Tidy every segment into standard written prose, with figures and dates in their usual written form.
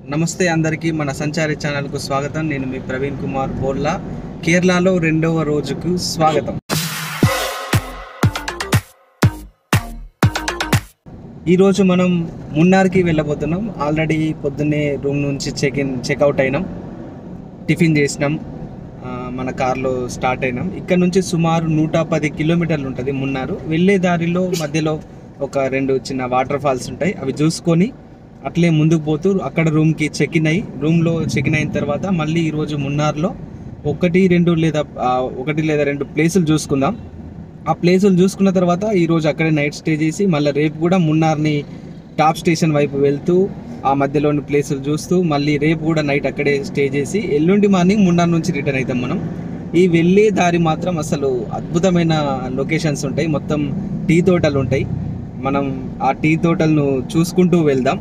నమస్తే అందరికీ మన సంచారి ఛానల్కు స్వాగతం. నేను మీ ప్రవీణ్ కుమార్ బోర్లా. కేరళలో 2వ రోజుకు స్వాగతం. ఈరోజు మనం మున్నార్కి వెళ్ళబోతున్నాం. ఆల్రెడీ పొద్దున్నే రూమ్ నుంచి చెక్అవుట్ అయినాం, టిఫిన్ చేసినాం, మన కార్లో స్టార్ట్ అయినాం. ఇక్కడ నుంచి సుమారు 110 కిలోమీటర్లు ఉంటుంది మున్నార్. వెళ్ళే దారిలో మధ్యలో ఒక 2 చిన్న వాటర్ ఫాల్స్ ఉంటాయి. అవి చూసుకొని అట్లే ముందుకు పోతూ అక్కడ రూమ్కి చెక్ఇన్ అయిన తర్వాత మళ్ళీ ఈరోజు మున్నార్లో 1 లేదా 2 ప్లేసులు చూసుకుందాం. ఆ ప్లేసులు చూసుకున్న తర్వాత ఈరోజు అక్కడే నైట్ స్టే చేసి మళ్ళీ రేపు కూడా మున్నార్ని టాప్ స్టేషన్ వైపు వెళ్తూ ఆ మధ్యలోని ప్లేసులు చూస్తూ మళ్ళీ రేపు కూడా నైట్ అక్కడే స్టే చేసి ఎల్లుండి మార్నింగ్ మున్నార్ నుంచి రిటర్న్ అవుతాం మనం. ఈ వెళ్ళే దారి మాత్రం అసలు అద్భుతమైన లొకేషన్స్ ఉంటాయి. మొత్తం టీ తోటలు ఉంటాయి. మనం ఆ టీ తోటలను చూసుకుంటూ వెళ్దాం.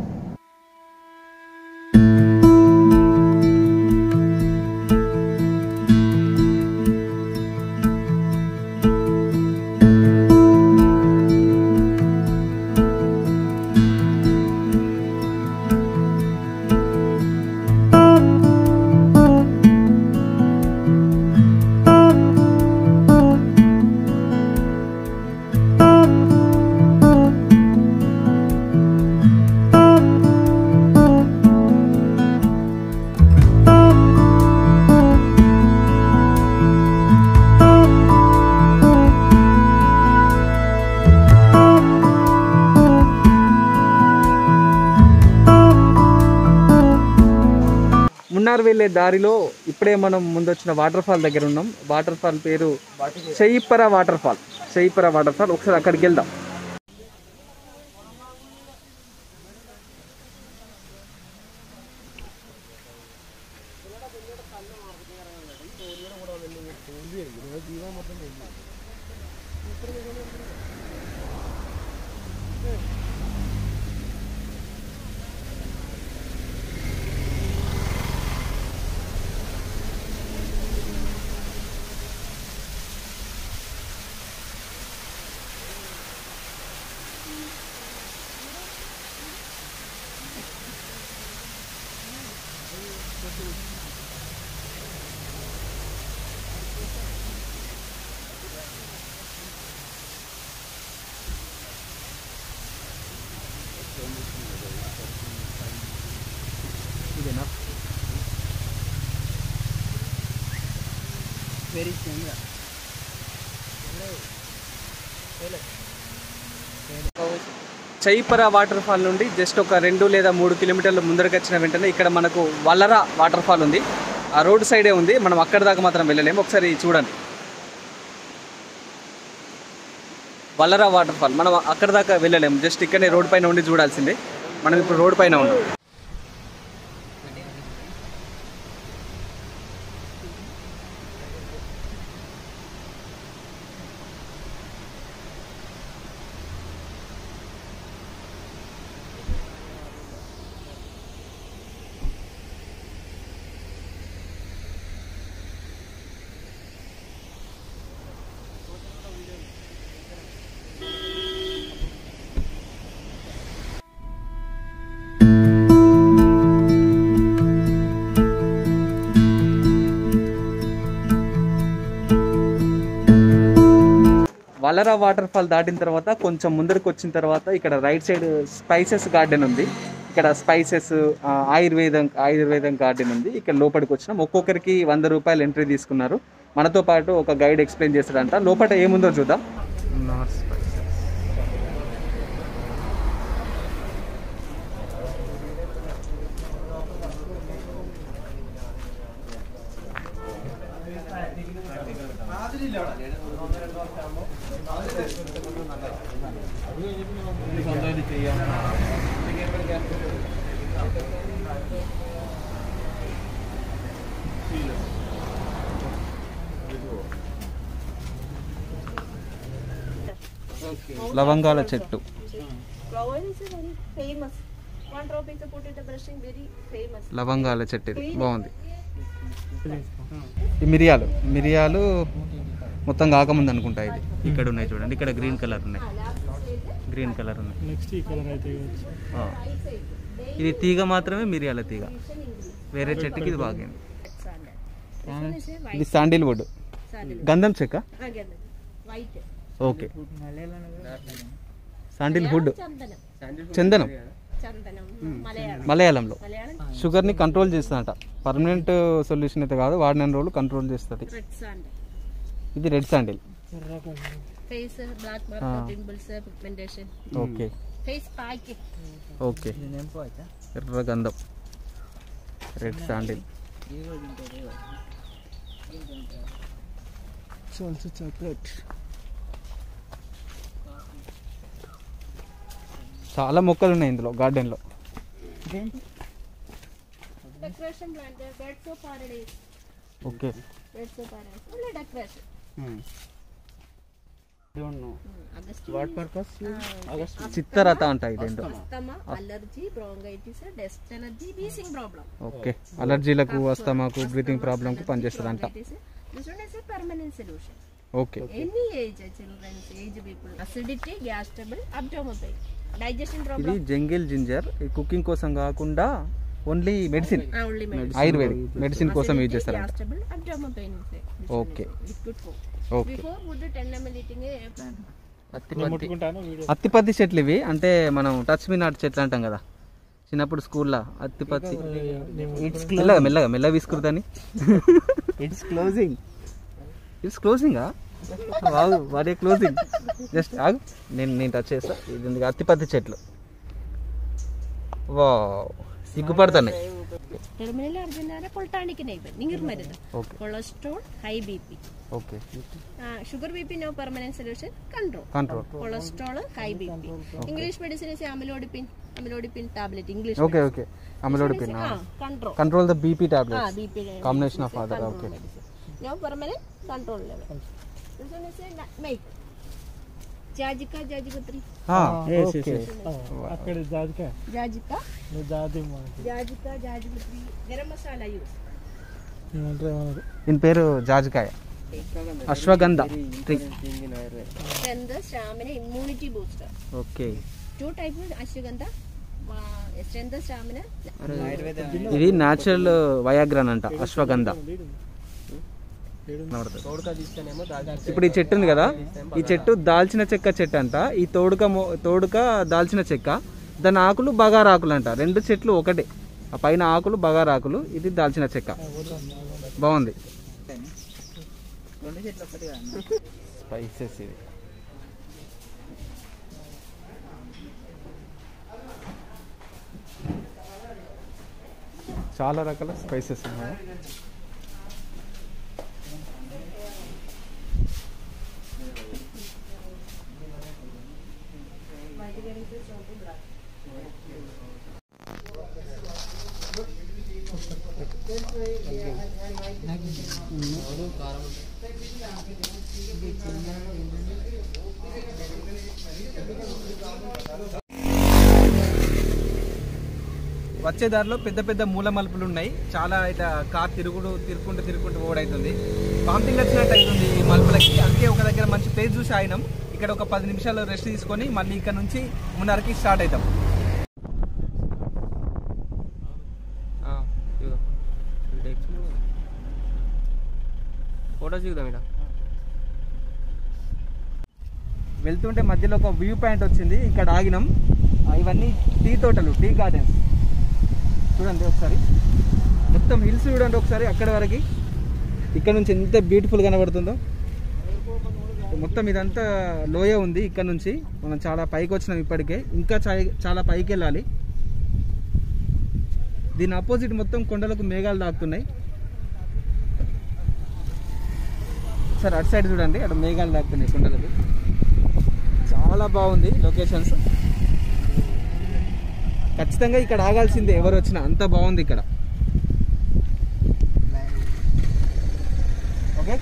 మున్నార్ వెళ్ళే దారిలో ఇప్పుడే మనం ముందు వచ్చిన వాటర్ ఫాల్ దగ్గర ఉన్నాం. వాటర్ ఫాల్ పేరు చెయ్యిప్పర వాటర్ ఫాల్. ఒకసారి అక్కడికి వెళ్దాం. చెయ్యిప్పర వాటర్ ఫాల్ నుండి జస్ట్ ఒక 2 లేదా 3 కిలోమీటర్ల ముందరకు వచ్చిన వెంటనే ఇక్కడ మనకు వల్లరా వాటర్ ఫాల్ ఉంది. ఆ రోడ్ సైడే ఉంది. మనం అక్కడ దాకా మాత్రం వెళ్ళలేము. ఒకసారి చూడండి, వల్లరా వాటర్ ఫాల్. మనం అక్కడ దాకా వెళ్ళలేము. జస్ట్ ఇక్కడనే రోడ్ పైన ఉండి చూడాల్సిందే. మనం ఇప్పుడు రోడ్ పైన ఉన్నాం. వల్లరా వాటర్ ఫాల్ దాటిన తర్వాత కొంచెం ముందరికి వచ్చిన తర్వాత ఇక్కడ రైట్ సైడ్ స్పైసెస్ గార్డెన్ ఉంది. ఇక్కడ స్పైసెస్ ఆయుర్వేదం గార్డెన్ ఉంది. ఇక్కడ లోపలికి వచ్చినాం. ఒక్కొక్కరికి 100 రూపాయలు ఎంట్రీ తీసుకున్నారు. మనతో పాటు ఒక గైడ్ ఎక్స్ప్లెయిన్ చేస్తాడంట. లోపల ఏముందో చూద్దాం. లవంగాల చెట్టు. లవంగాల చెట్టు ఇది బాగుంది. మిరియాలు మొత్తం కాకముందు అనుకుంటా. ఇది ఇక్కడ ఉన్నాయి చూడండి. ఇక్కడ గ్రీన్ కలర్ ఉన్నాయి. నెక్స్ట్ ఈ కలర్ అయితే ఇది తీగ మాత్రమే మిరియాల తీగ, వేరే చెట్టుకి ఇది బాగా. ఇది శాండిల్వుడ్, గంధం చెక్క. ఓకే, శాండిల్వుడ్, చందనం మలయాళంలో. షుగర్ని కంట్రోల్ చేస్తుందట, పర్మనెంట్ సొల్యూషన్ అయితే కాదు, వాడిన రోజులు కంట్రోల్ చేస్తుంది. ఇది రెడ్ శాండిల్. ఓకే ఓకే, ఎర్ర గంధం, రెడ్ శాండిల్. చాలా మొక్కలు ఉన్నాయి ఇందులో గార్డెన్ లో. ఓకే, చిత్తరత అంటాయి. ఓకే, అలర్జీలకు, అస్తమాకు, బ్రీతింగ్ ప్రాబ్లమ్ కు పనిచేస్తుంది అంట. ఓకే, ఇది జంగిల్ జింజర్. కుకింగ్ కోసం కాకుండా ఓన్లీ మెడిసిన్, ఆయుర్వేదిక్ మెడిసిన్ కోసం యూజ్ చేస్తారు. ఓకే ఓకే, అత్తిపత్తి చెట్లు ఇవి. అంటే మనం టచ్ మీ నాట్ చెట్లు అంటాం కదా చిన్నప్పుడు స్కూల్లో. అత్తిపత్తి మెల్లగా మెల్లగా మెల్లగా విసుకురుతాని. It's closing. ఇట్స్ క్లోజింగా? What a closing? జస్ట్ ఆగు, నేను టచ్ చేస్తా. ఇది అత్తిపత్తి చెట్లు. వా, സിഗ്ഗുപെടുത്തന്നെ ടെർമിനൽ അർജന്റാണ് പൊൾട്ടാണിക് നൈബർ നിങ്ങർ മരുന്ന് cholesterol high BP okay sugar BP no permanent solution control cholesterol high BP English medicine is amlodipine tablet English okay okay amlodipine control the bp tablets combination of other okay no permanent control level this one is a nutmeg जाजिका जाजिपत्री हां yes yes అక్కడ జాజికా जाजिका ను జాజిమా जाजिका जाजिपत्री गरम मसाला use in పేరు జాజికాయ ashwagandha tree strength stamina immunity booster okay two types of ashwagandha strength stamina ఇది natural వయాగ్రాన్ అంట అశ్వగంధ ఇప్పుడు ఈ చెట్టు ఉంది కదా ఈ చెట్టు దాల్చిన చెక్క చెట్టు అంట ఈ తోడుక దాల్చిన చెక్క దాని ఆకులు బగారా ఆకులు అంట రెండు చెట్లు ఒకటే ఆ పైన ఆకులు బగారా ఆకులు ఇది దాల్చిన చెక్క బాగుంది స్పైసెస్ ఇది చాలా రకాల స్పైసెస్ ఉన్నాయి వచ్చే దారిలో పెద్ద పెద్ద మూల మలుపులు ఉన్నాయి చాలా ఇట్లా కార్ తిరుగుకుంటూ ఓడైతుంది వామిటింగ్ వచ్చినట్టు అవుతుంది ఈ మలుపులకి అందుకే ఒక దగ్గర మంచి ప్లేస్ చూసి ఆగినాం ఇక్కడ ఒక 10 నిమిషాలు రెస్ట్ తీసుకొని మళ్ళీ ఇక్కడ నుంచి మున్నార్కి స్టార్ట్ అవుతాం వెళ్తుంటే మధ్యలో ఒక వ్యూ పాయింట్ వచ్చింది ఇక్కడ ఆగినాం ఇవన్నీ టీ తోటలు టీ గార్డెన్స్ చూడండి ఒకసారి మొత్తం హిల్స్ చూడండి ఒకసారి అక్కడ వరకు ఇక్కడ నుంచి ఎంత బ్యూటిఫుల్ కనబడుతుందో మొత్తం ఇదంతా లోయ ఉంది ఇక్కడ నుంచి మనం చాలా పైకి వచ్చినాం ఇప్పటికే ఇంకా చాలా పైకి వెళ్ళాలి దీని ఆపోజిట్ మొత్తం కొండలకు మేఘాలు దాక్కున్నాయి సార్ అటు సైడ్ చూడండి అటు మేఘాలు దాక్కున్నాయి కొండలకు చాలా బాగుంది లొకేషన్స్ ఖచ్చితంగా ఇక్కడ ఆగాల్సిందే ఎవరు వచ్చినా అంత బాగుంది ఇక్కడ ఓకే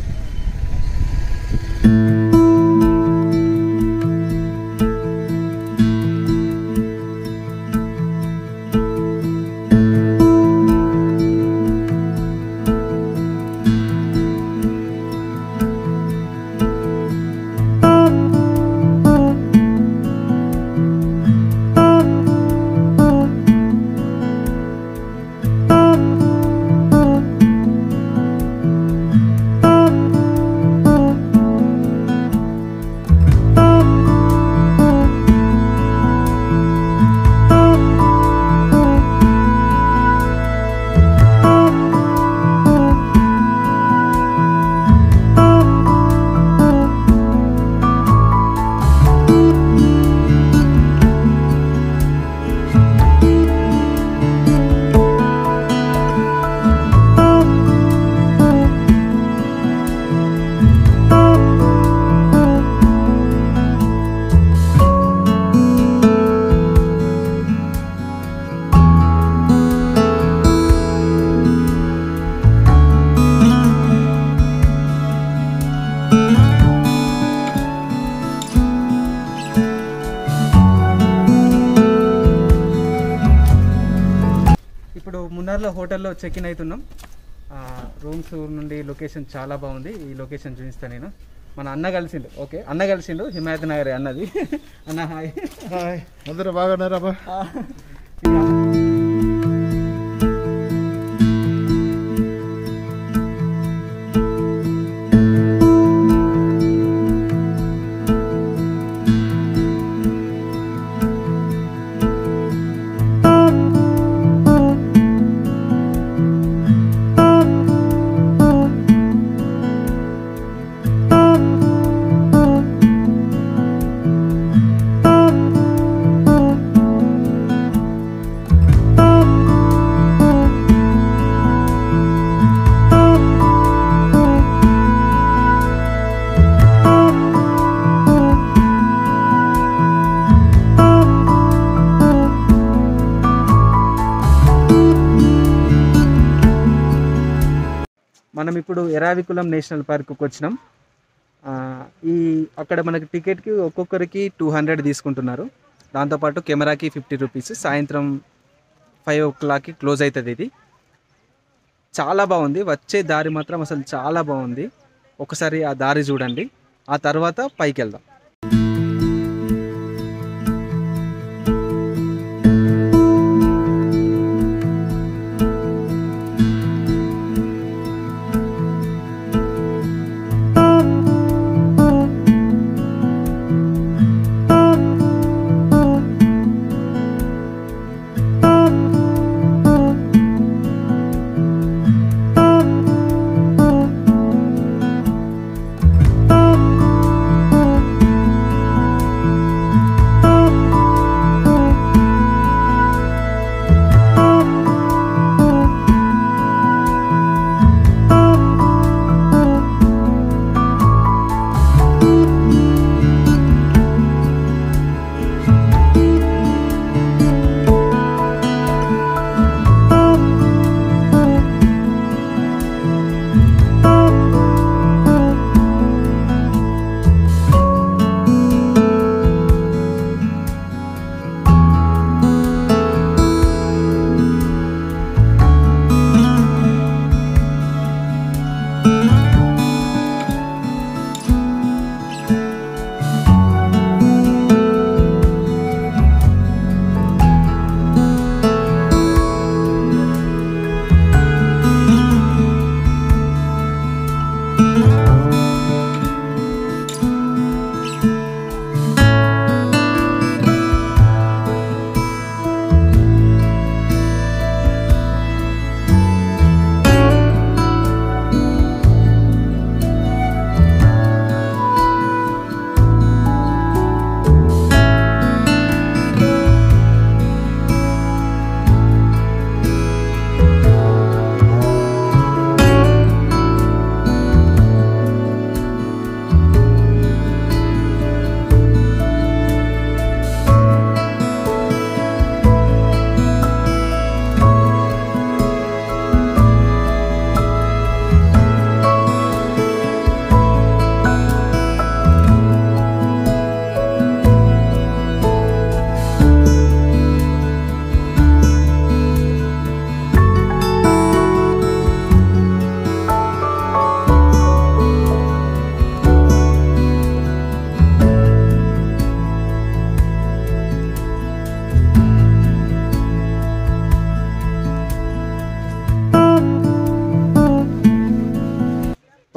మున్నార్లో హోటల్లో చెక్ ఇన్ అవుతున్నాం. రూమ్స్ నుండి లొకేషన్ చాలా బాగుంది. ఈ లొకేషన్ చూపిస్తాను నేను. మన అన్న కలిసిండు. ఓకే, అన్న కలిసిండు, హిమాయత్ నగర్ అన్నది. అన్న హాయ్. హాయ్, అందరూ బాగున్నారా? మనం ఇప్పుడు ఎరావికులం నేషనల్ పార్క్కి వచ్చినాం. అక్కడ మనకి టికెట్కి ఒక్కొక్కరికి 200 తీసుకుంటున్నారు. దాంతోపాటు కెమెరాకి 50 రూపీస్. సాయంత్రం 5 o'clockకి క్లోజ్ అవుతుంది. ఇది చాలా బాగుంది. వచ్చే దారి మాత్రం అసలు చాలా బాగుంది. ఒకసారి ఆ దారి చూడండి, ఆ తర్వాత పైకి వెళ్దాం.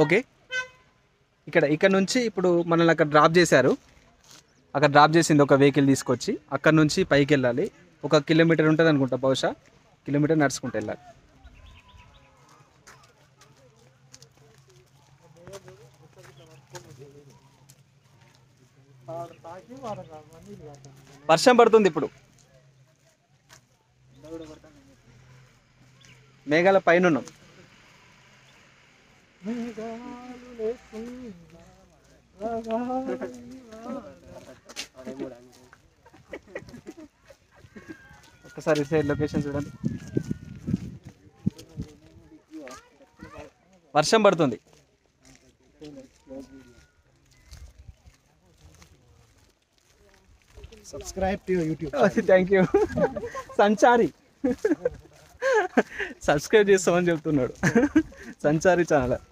ఓకే, ఇక్కడ నుంచి ఇప్పుడు మనల్ని అక్కడ డ్రాప్ చేశారు. అక్కడ డ్రాప్ చేసింది ఒక వెహికల్ తీసుకొచ్చి. అక్కడ నుంచి పైకి వెళ్ళాలి. 1 కిలోమీటర్ ఉంటుంది అనుకుంటా, బహుశా కిలోమీటర్ నడుచుకుంటూ వెళ్ళాలి. వర్షం పడుతుంది ఇప్పుడు. మేఘాల పైన ఉన్నాం. ఒకసారి సైడ్ లొకేషన్ చూడండి. వర్షం పడుతుంది. Subscribe to your YouTube channel. Thank you. Sanchari. Subscribe చేస్తామని చెప్తున్నాడు. సంచారి ఛానల్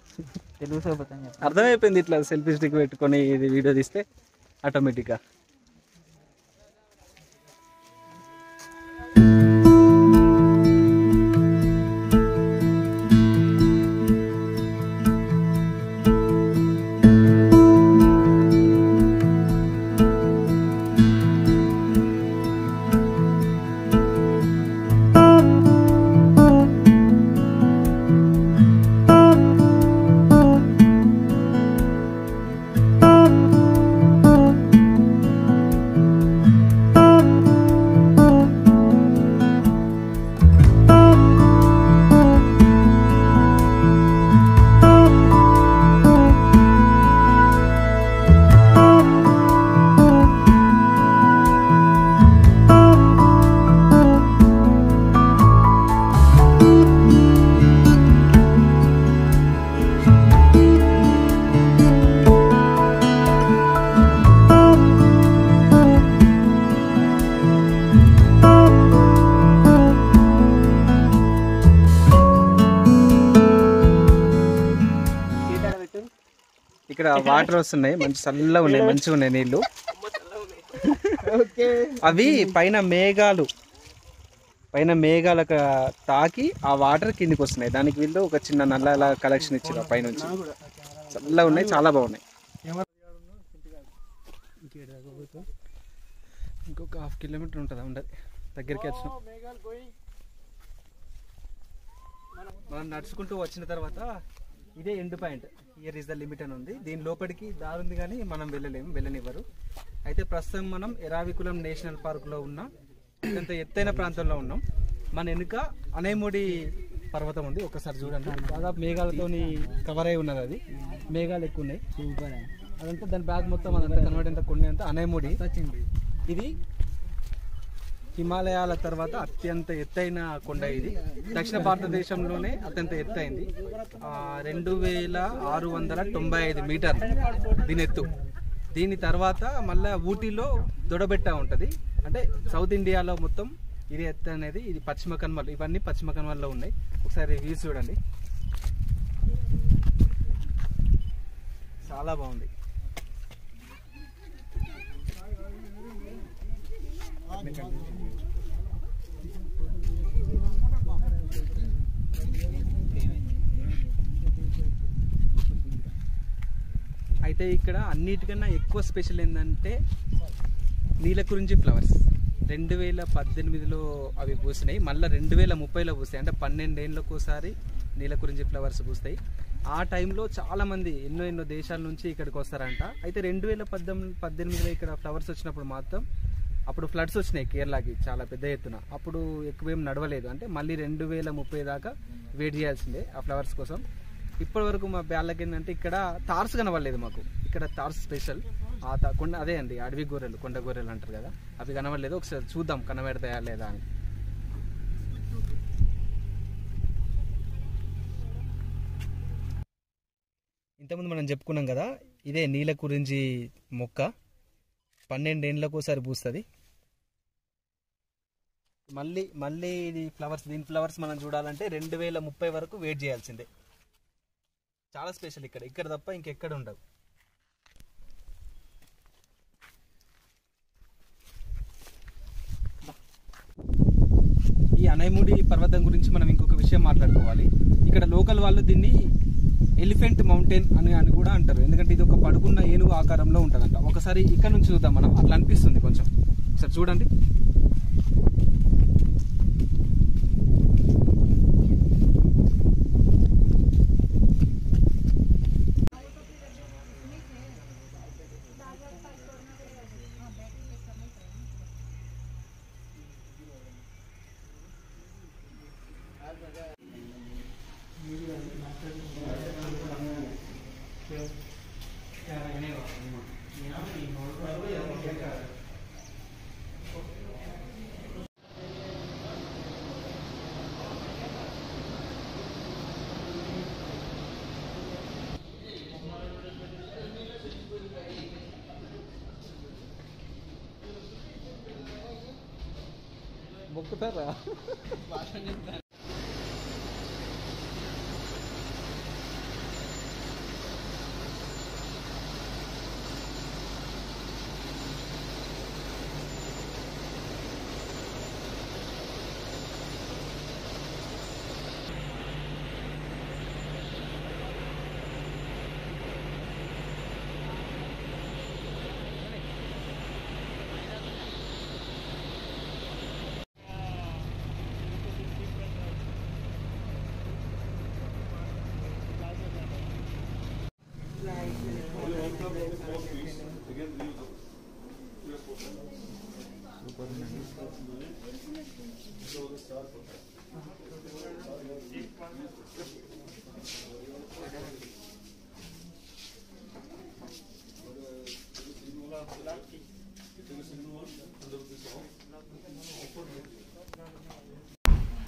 తెలుగు సోపతి అర్థమైపోయింది. ఇట్లా సెల్ఫీ స్టిక్ పెట్టుకొని ఇది వీడియో తీస్తే ఆటోమేటిక్గా. ఇక్కడ వాటర్ వస్తున్నాయి, మంచి చల్లగా ఉన్నాయి, మంచిగా ఉన్నాయి నీళ్ళు. అవి పైన మేఘాలకు తాకి ఆ వాటర్ కిందికి వస్తున్నాయి. దానికి వీళ్ళు ఒక చిన్న నల్ల కలెక్షన్ ఇచ్చారు పైనుంచి. చల్లగా ఉన్నాయి, చాలా బాగున్నాయి. ఇంకొక 1/2 కిలోమీటర్ ఉంటుందా? ఉండదు, దగ్గరికి వచ్చినాం. మనం నడుచుకుంటూ వచ్చిన తర్వాత ఇదే end point, here is the limit అని ఉంది. దీని లోపలికి దారి ఉంది కానీ మనం వెళ్ళనివ్వరు. అయితే ప్రస్తుతం మనం ఎరావికులం నేషనల్ పార్క్లో ఉన్న ఇంత ఎత్తైన ప్రాంతంలో ఉన్నాం. మన వెనుక అనేముడి పర్వతం ఉంది, ఒకసారి చూడండి. దాదాపు మేఘాలతోని కవర్ అయి ఉన్నది. అది మేఘాలు ఎక్కువ ఉన్నాయి, అదంతా దాని బ్యాగ్ మొత్తం అదంతా కనబడేంత కొండ అంతా అనేముడి. ఇది హిమాలయాల తర్వాత అత్యంత ఎత్తైన కొండ. ఇది దక్షిణ భారతదేశంలోనే అత్యంత ఎత్తైంది. 2695 మీటర్లు దీని ఎత్తు. దీని తర్వాత మళ్ళీ ఊటీలో దొడబెట్ట ఉంటుంది. అంటే సౌత్ ఇండియాలో మొత్తం ఇది ఎత్తు అనేది. ఇది పశ్చిమ కనుమలు, ఇవన్నీ పశ్చిమ కనుమల్లో ఉన్నాయి. ఒకసారి వ్యూస్ చూడండి, చాలా బాగుంది. అయితే ఇక్కడ అన్నిటికన్నా ఎక్కువ స్పెషల్ ఏంటంటే నీలకురించి ఫ్లవర్స్. 2018లో అవి పూసినాయి, మళ్ళీ 2030లో పూస్తాయి. అంటే 12 ఏళ్ళకు ఒకసారి నీలకురించి ఫ్లవర్స్ పూస్తాయి. ఆ టైంలో చాలామంది ఎన్నో దేశాల నుంచి ఇక్కడికి వస్తారంట. అయితే 2018లో ఇక్కడ ఫ్లవర్స్ వచ్చినప్పుడు మాత్రం అప్పుడు ఫ్లడ్స్ వచ్చినాయి కేరళకి చాలా పెద్ద ఎత్తున. అప్పుడు ఎక్కువేం నడవలేదు. అంటే మళ్ళీ 2030 దాకా వెయిట్ చేయాల్సిందే ఆ ఫ్లవర్స్ కోసం. ఇప్పటి వరకు మా బ్యాళ్ళకి ఏంటంటే ఇక్కడ తార్స్ కనవలేదు మాకు. ఇక్కడ తార్స్ స్పెషల్. కొండ అదే అండి, అడవి గొర్రెలు, కొండ గొర్రెలు అంటారు కదా, అవి కనవలేదు. ఒకసారి చూద్దాం కనబెడతాయా లేదా అని. ఇంతకుముందు మనం చెప్పుకున్నాం కదా, ఇదే నీలకురించి మొక్క 12 ఏళ్ళకు ఒకసారి పూస్తుంది. మళ్ళీ ఇది ఫ్లవర్స్. దీని ఫ్లవర్స్ మనం చూడాలంటే 2030 వరకు వెయిట్ చేయాల్సిందే. చాలా స్పెషల్ ఇక్కడ తప్ప ఇంకెక్కడ ఉండవు. ఈ అనైముడి పర్వతం గురించి మనం ఇంకొక విషయం మాట్లాడుకోవాలి. ఇక్కడ లోకల్ వాళ్ళు దీన్ని ఎలిఫెంట్ మౌంటైన్ అని కూడా అంటారు. ఎందుకంటే ఇది ఒక పడుకున్న ఏనుగు ఆకారంలో ఉంటుందంట. ఒకసారి ఇక్కడ నుంచి చూద్దాం మనం, అట్లా అనిపిస్తుంది కొంచెం. ఒకసారి చూడండి. మొక్కుతారా?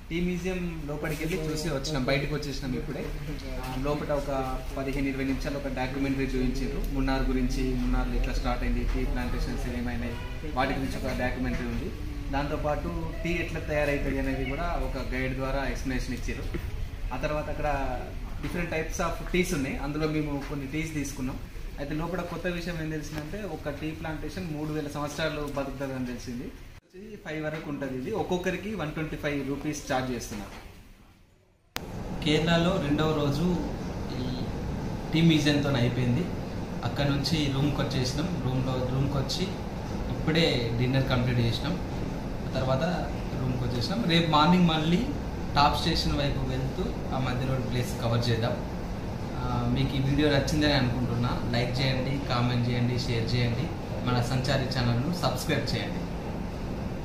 టీ మ్యూజియం లోపలికి వెళ్ళి చూసి వచ్చినాం, బయటకు వచ్చేసినాం ఇప్పుడే. లోపల ఒక 15-20 నిమిషాలు ఒక డాక్యుమెంటరీ చూపించారు మున్నార్ గురించి, మున్నార్లో ఎట్లా స్టార్ట్ అయింది, టీ ప్లాంటేషన్స్ ఏమైనాయి వాటి గురించి ఒక డాక్యుమెంటరీ ఉంది. దాంతోపాటు టీ ఎట్లా తయారవుతుంది అనేది కూడా ఒక గైడ్ ద్వారా ఎక్స్ప్లెనేషన్ ఇచ్చారు. ఆ తర్వాత అక్కడ డిఫరెంట్ టైప్స్ ఆఫ్ టీస్ ఉన్నాయి, అందులో మేము కొన్ని టీస్ తీసుకున్నాం. అయితే లోపల కొత్త విషయం ఏం తెలిసిందంటే ఒక టీ ప్లాంటేషన్ 3000 సంవత్సరాలు బతుకుతుంది అని తెలిసింది. 5 వరకు ఉంటుంది. ఇది ఒక్కొక్కరికి 125 రూపీస్ ఛార్జ్ చేస్తున్నారు. కేరళలో 2వ రోజు ఈ టీ మ్యూజియంతో అయిపోయింది. అక్కడ నుంచి రూమ్కి వచ్చేసినాం. రూమ్కి వచ్చి ఇప్పుడే డిన్నర్ కంప్లీట్ చేసినాం. తర్వాత రూమ్కి వచ్చేసినాం. రేపు మార్నింగ్ మళ్ళీ టాప్ స్టేషన్ వైపు వెళ్తూ ఆ మధ్యలో ప్లేస్ కవర్ చేద్దాం. మీకు ఈ వీడియో నచ్చిందని అనుకుంటున్నా. లైక్ చేయండి, కామెంట్ చేయండి, షేర్ చేయండి. మన సంచారి ఛానల్ను సబ్స్క్రైబ్ చేయండి.